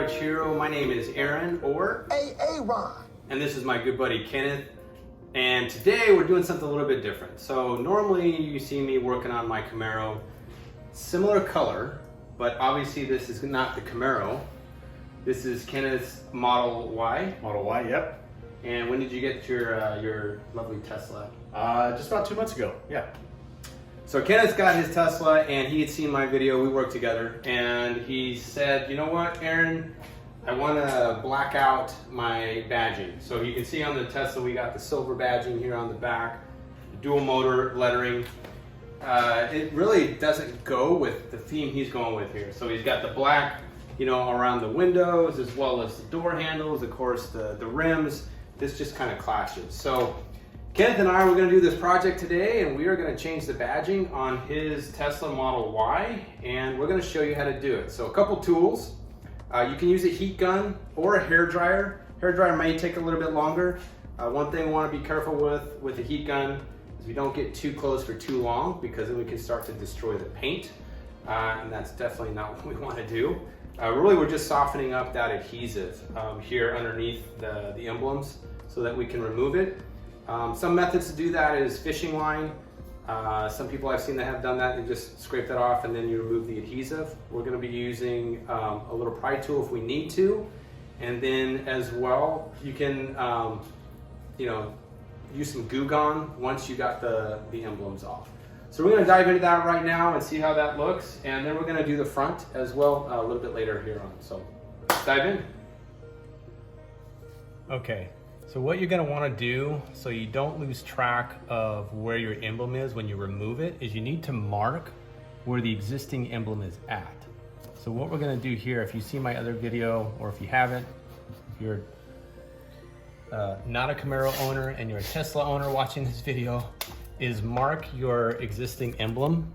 Rebadge Hero. My name is Aaron, or Ron. And this is my good buddy Kenneth. And today we're doing something a little bit different. So normally you see me working on my Camaro, similar color, but obviously this is not the Camaro. This is Kenneth's Model Y. Model Y, yep. And when did you get your lovely Tesla? Just about 2 months ago, yeah. So Kenneth's got his Tesla and he had seen my video, we worked together, and he said, you know what, Aaron, I want to black out my badging. So you can see on the Tesla, we got the silver badging here on the back, dual motor lettering. It really doesn't go with the theme he's going with here. So he's got the black, you know, around the windows, as well as the door handles, of course, the rims. This just kind of clashes. So Kenneth and I are going to do this project today, and we are going to change the badging on his Tesla Model Y, and we're going to show you how to do it. So a couple tools. You can use a heat gun or a hair dryer. Hair dryer may take a little bit longer. One thing we want to be careful with a heat gun is we don't get too close for too long, because then we can start to destroy the paint, and that's definitely not what we want to do. Really, we're just softening up that adhesive here underneath the emblems so that we can remove it. Some methods to do that is fishing line. Some people I've seen that have done that, they just scrape that off and then you remove the adhesive. We're going to be using a little pry tool if we need to. And then as well, you can you know, use some Goo Gone once you got the emblems off. So we're going to dive into that right now and see how that looks. And then we're going to do the front as well a little bit later here on. So let's dive in. Okay. So what you're going to want to do, so you don't lose track of where your emblem is when you remove it, is you need to mark where the existing emblem is at. So what we're going to do here, if you see my other video, or if you haven't, if you're not a Camaro owner and you're a Tesla owner watching this video, is mark your existing emblem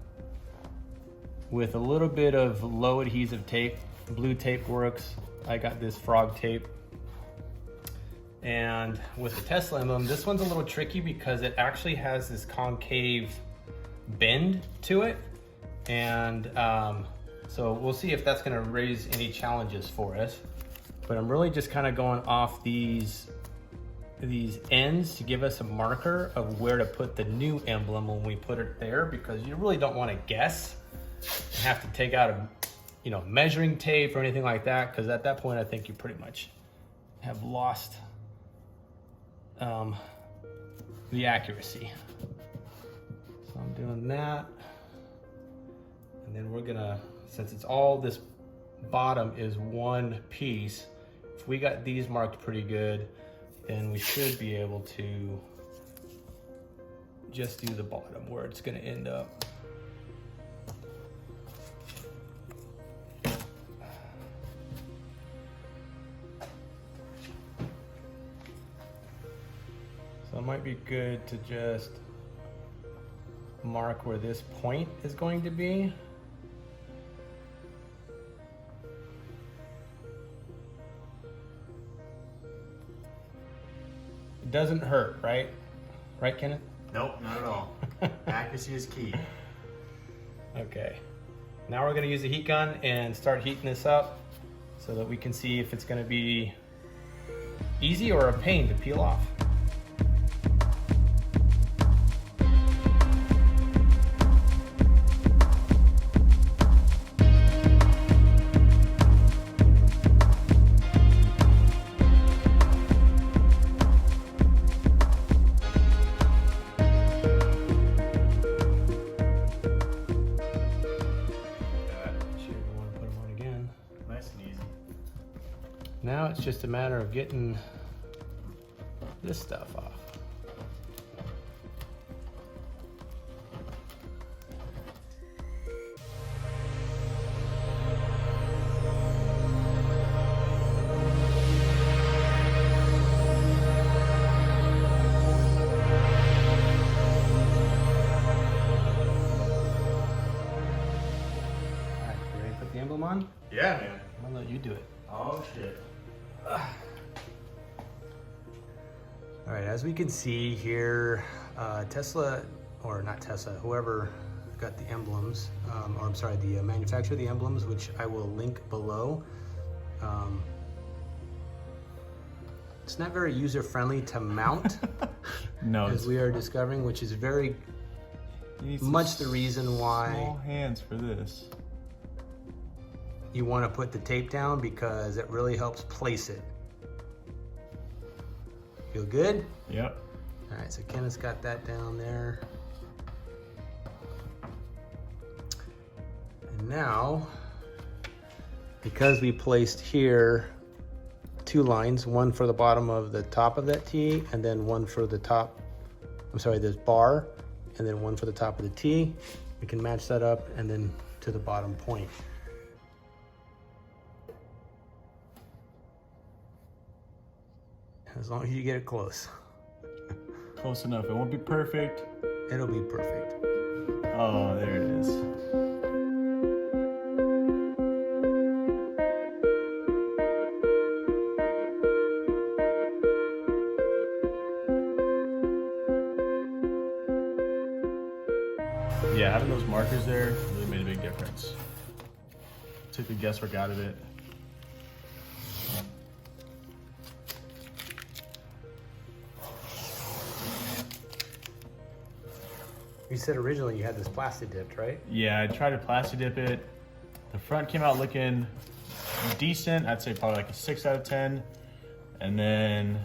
with a little bit of low adhesive tape. Blue tape works. I got this frog tape. And with the Tesla emblem, this one's a little tricky because it actually has this concave bend to it. And so we'll see if that's gonna raise any challenges for us. But I'm really just kind of going off these ends to give us a marker of where to put the new emblem when we put it there, because you really don't want to guess and have to take out a measuring tape or anything like that, because at that point I think you pretty much have lost the accuracy. So I'm doing that, and then we're gonna, since it's all this bottom is one piece, if we got these marked pretty good, then we should be able to just do the bottom where it's gonna end up. So it might be good to just mark where this point is going to be. It doesn't hurt, right? Right, Kenneth? Nope, not at all. Accuracy is key. Okay. Now we're going to use the heat gun and start heating this up so that we can see if it's going to be easy or a pain to peel off. Now it's just a matter of getting this stuff off. All right, you ready to put the emblem on? Yeah, man. I'm gonna let you do it. Oh, shit. All right, as we can see here, Tesla, or not Tesla, whoever got the emblems, or I'm sorry, the manufacturer of the emblems, which I will link below. It's not very user-friendly to mount, No, as we are discovering, which is very much the reason why small hands for this. you want to put the tape down, because it really helps place it. Feel good? Yep. All right, so Kenneth's got that down there. And now, because we placed here 2 lines, one for the bottom of the top of that T, and then one for the top, I'm sorry, this bar, and then one for the top of the T, we can match that up and then to the bottom point. As long as you get it close. Close enough. It won't be perfect. It'll be perfect. Oh, there it is. Yeah, having those markers there really made a big difference. Took the guesswork out of it. You said originally you had this plastic dipped, right? Yeah, I tried to plasti dip it. The front came out looking decent. I'd say probably like a 6 out of 10. And then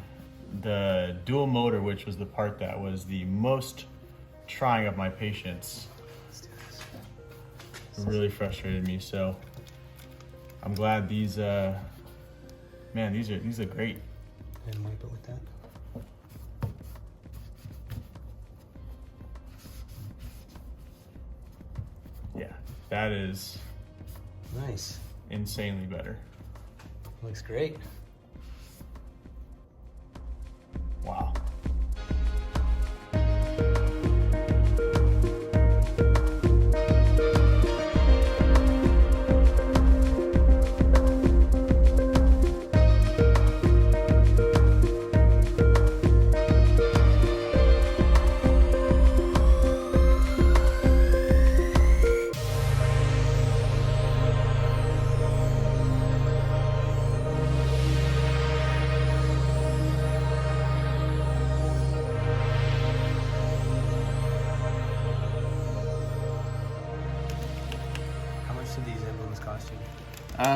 the dual motor, which was the part that was the most trying of my patience, really frustrated me. So I'm glad these, man, these are great. And wipe it with that. Yeah, that is Nice. insanely better. Looks great. Wow. How much did these emblems cost you?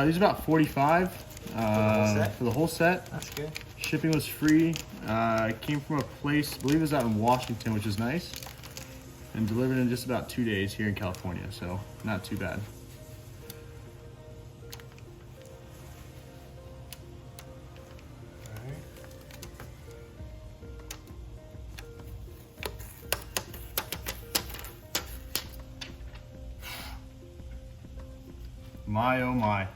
These are about 45 whole set? for the whole set. That's good. Shipping was free. It came from a place, I believe it was out in Washington, which is nice. And delivered in just about 2 days here in California, so not too bad. All right. My oh my,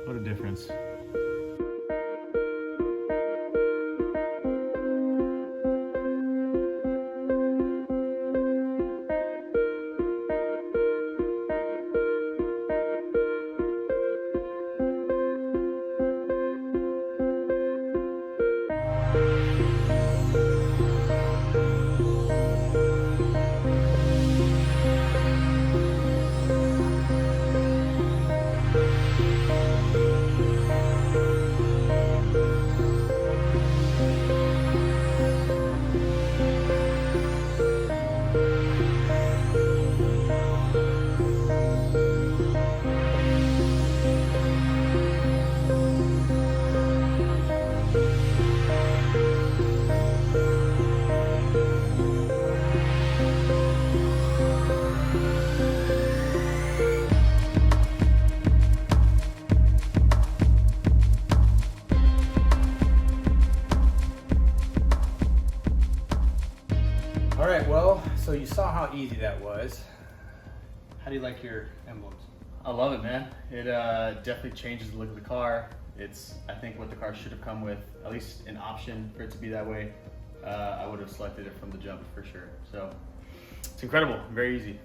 what a difference. All right, well, so you saw how easy that was. How do you like your emblems? I love it, man. It definitely changes the look of the car. It's, I think, what the car should have come with, at least an option for it to be that way. I would have selected it from the jump for sure. So it's incredible, very easy.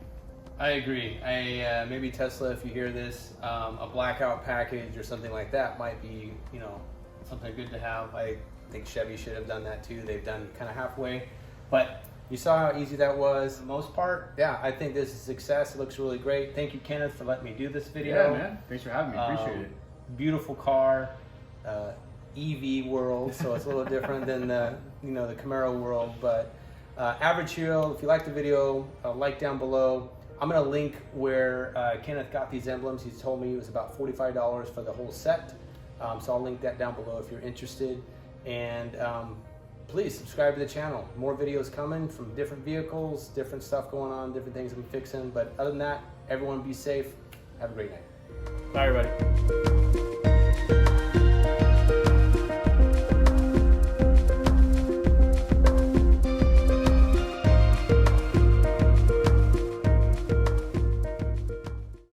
I agree. Maybe Tesla, if you hear this, a blackout package or something like that might be, you know, something good to have. I think Chevy should have done that too. They've done kind of halfway, but you saw how easy that was. For the most part, yeah, I think this is a success. It looks really great. Thank you, Kenneth, for letting me do this video. Yeah, man. Thanks for having me. Appreciate it. beautiful car, EV world, so it's a little different than the the Camaro world. But Average Hero, if you like the video, like down below. I'm gonna link where Kenneth got these emblems. He told me it was about $45 for the whole set. So I'll link that down below if you're interested. And please subscribe to the channel. More videos coming from different vehicles, different stuff going on, different things I'm fixing. But other than that, everyone be safe. Have a great night. Bye, everybody.